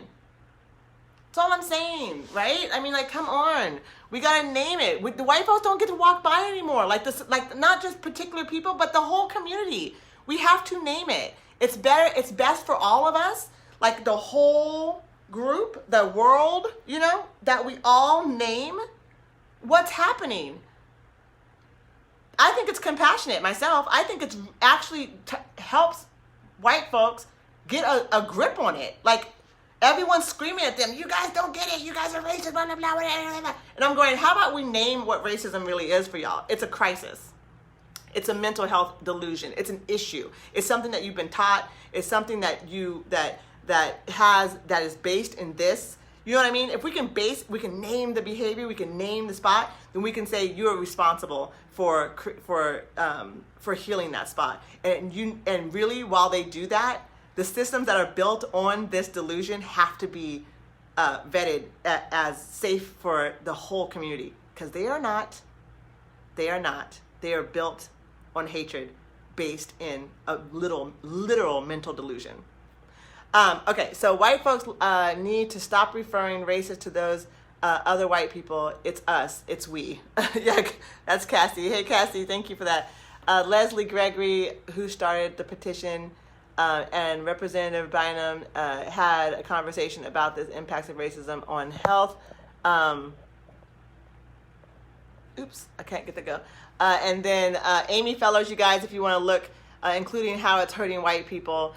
That's all I'm saying, right? I mean, like, come on. We gotta name it. The white folks don't get to walk by anymore. Like not just particular people, but the whole community. We have to name it. It's best for all of us, like the whole group, the world, you know, that we all name what's happening. I think it's compassionate myself. I think it's actually helps white folks get a grip on it. Like, everyone's screaming at them, you guys don't get it, you guys are racist, blah, blah, blah, blah, blah. And I'm going, how about we name what racism really is for y'all? It's a crisis. It's a mental health delusion. It's an issue. It's something that you've been taught. It's something that that is based in this. You know what I mean? If we can name the behavior, we can name the spot, then we can say you are responsible for healing that spot. And really, while they do that, the systems that are built on this delusion have to be vetted as safe for the whole community, because they are not. They are built on hatred based in a literal mental delusion. Okay, so white folks need to stop referring racist to those other white people. It's us. It's we. Yeah, that's Cassie. Hey, Cassie, thank you for that. Leslie Gregory, who started the petition, and Representative Bynum had a conversation about the impacts of racism on health. Oops, I can't get the go. And then Amy Fellows, you guys, if you want to look, including how it's hurting white people,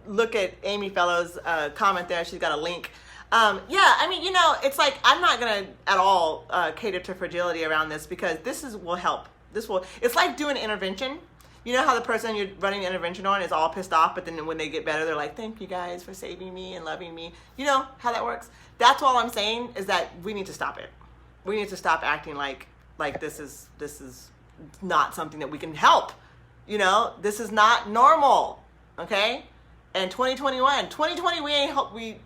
look at Amy Fellows' comment there. She's got a link. Yeah, I mean, you know, it's like, I'm not going to at all cater to fragility around this, because will help. It's like doing intervention. You know how the person you're running the intervention on is all pissed off, but then when they get better, they're like, thank you guys for saving me and loving me. You know how that works? That's all I'm saying, is that we need to stop it. We need to stop acting like this is not something that we can help. You know, this is not normal, okay? And 2020, we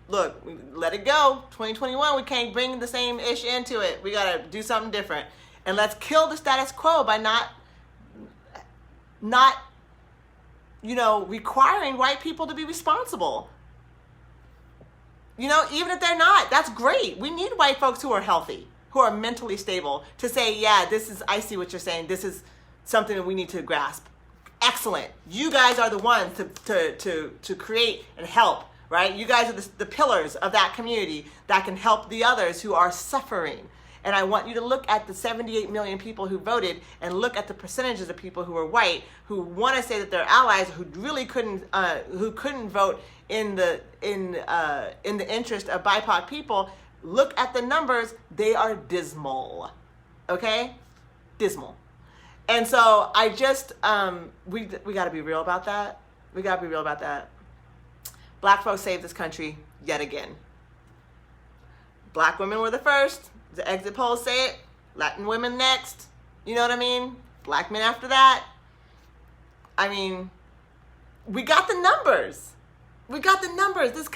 let it go. 2021, we can't bring the same ish into it. We got to do something different. And let's kill the status quo by not, you know, requiring white people to be responsible. You know, even if they're not, that's great. We need white folks who are healthy, who are mentally stable, to say, yeah, I see what you're saying. This is something that we need to grasp. Excellent. You guys are the ones to create and help, right? You guys are the pillars of that community that can help the others who are suffering. And I want you to look at the 78 million people who voted and look at the percentages of people who are white, who want to say that they're allies, who really couldn't vote in the interest of BIPOC people. Look at the numbers. They are dismal. Okay? Dismal. And so I just, we got to be real about that. We got to be real about that. Black folks saved this country yet again. Black women were the first. The exit polls say it. Latin women next. You know what I mean? Black men after that. I mean, we got the numbers. We got the numbers. This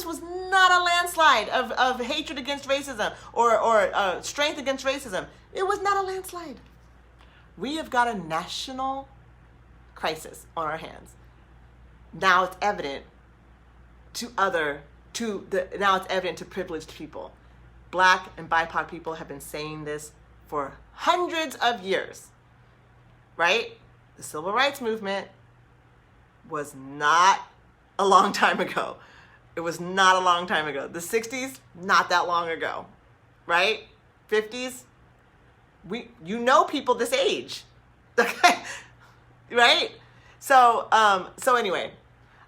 was not a landslide of hatred against racism or strength against racism. It was not a landslide. We have got a national crisis on our hands. Now it's evident now it's evident to privileged people. Black and BIPOC people have been saying this for hundreds of years, right? The civil rights movement was not a long time ago. It was not a long time ago. The 60s, not that long ago, right? 50s, you know people this age, okay? Right? So anyway,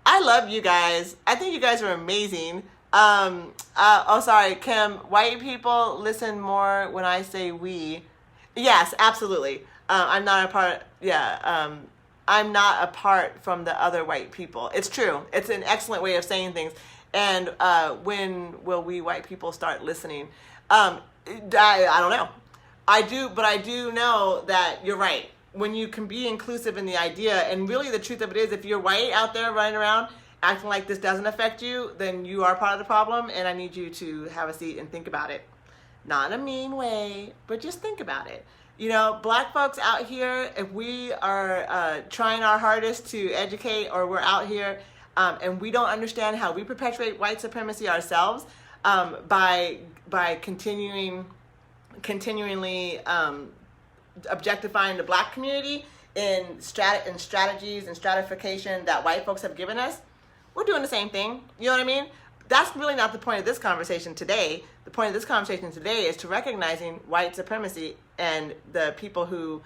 I love you guys. I think you guys are amazing. Sorry, Kim, white people listen more when I say we. Yes, absolutely. I'm not a part from the other white people. It's true. It's an excellent way of saying things. And when will we white people start listening? I don't know. I do know that you're right. When you can be inclusive in the idea, and really the truth of it is, if you're white out there running around acting like this doesn't affect you, then you are part of the problem, and I need you to have a seat and think about it. Not in a mean way, but just think about it. You know, black folks out here, if we are trying our hardest to educate, or we're out here and we don't understand how we perpetuate white supremacy ourselves by continually objectifying the black community in strategies and stratification that white folks have given us, we're doing the same thing. You know what I mean? That's really not the point of this conversation today. The point of this conversation today is to recognizing white supremacy and the people who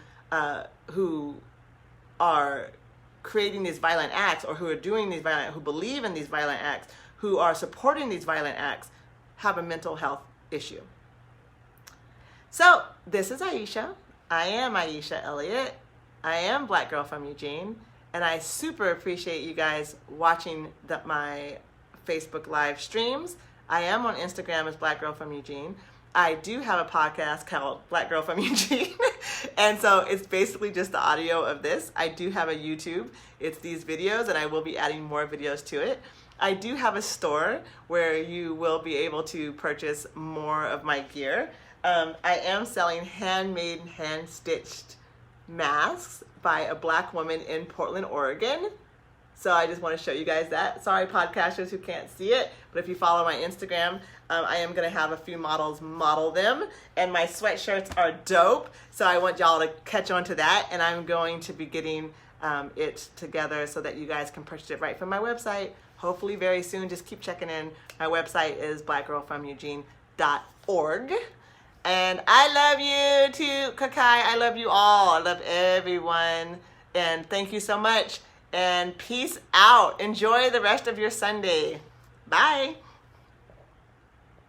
are creating these violent acts, or who are doing these who believe in these violent acts, who are supporting these violent acts, have a mental health issue. So this is Aisha. I am Aisha Elliott. I am Black Girl from Eugene, and I super appreciate you guys watching my Facebook live streams. I am on Instagram as Black Girl from Eugene. I do have a podcast called Black Girl from Eugene, and so it's basically just the audio of this. I do have a YouTube. It's these videos, and I will be adding more videos to it. I do have a store where you will be able to purchase more of my gear. I am selling handmade, hand-stitched masks by a black woman in Portland, Oregon. So I just want to show you guys that. Sorry, podcasters who can't see it, but if you follow my Instagram, I am going to have a few models model them, and my sweatshirts are dope. So I want y'all to catch on to that, and I'm going to be getting it together so that you guys can purchase it right from my website. Hopefully very soon. Just keep checking in. My website is blackgirlfromeugene.org. And I love you too, Kakai. I love you all. I love everyone. And thank you so much. And peace out. Enjoy the rest of your Sunday. Bye.